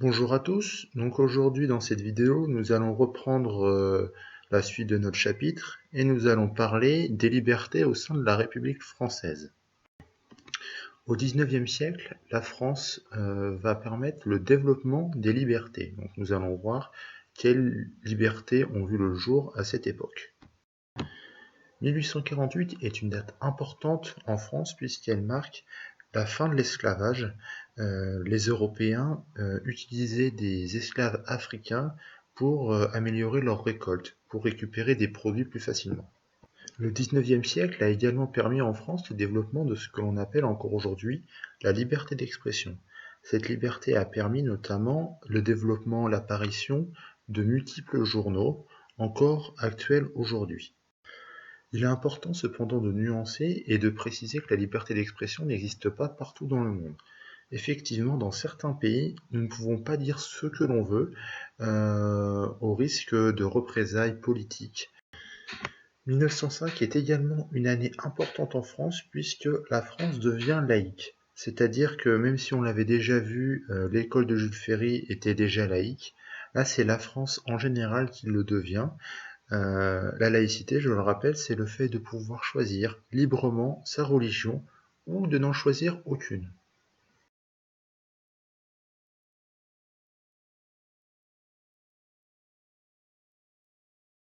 Bonjour à tous, donc aujourd'hui dans cette vidéo nous allons reprendre la suite de notre chapitre et nous allons parler des libertés au sein de la République française. Au XIXe siècle, la France va permettre le développement des libertés. Donc nous allons voir quelles libertés ont vu le jour à cette époque. 1848 est une date importante en France puisqu'elle marque la fin de l'esclavage. Les Européens utilisaient des esclaves africains pour améliorer leur récolte, pour récupérer des produits plus facilement. Le XIXe siècle a également permis en France le développement de ce que l'on appelle encore aujourd'hui la liberté d'expression. Cette liberté a permis notamment le développement, l'apparition de multiples journaux, encore actuels aujourd'hui. Il est important cependant de nuancer et de préciser que la liberté d'expression n'existe pas partout dans le monde. Effectivement, dans certains pays, nous ne pouvons pas dire ce que l'on veut, au risque de représailles politiques. 1905 est également une année importante en France puisque la France devient laïque. C'est-à-dire que même si on l'avait déjà vu, l'école de Jules Ferry était déjà laïque, là c'est la France en général qui le devient. La laïcité, je le rappelle, c'est le fait de pouvoir choisir librement sa religion ou de n'en choisir aucune.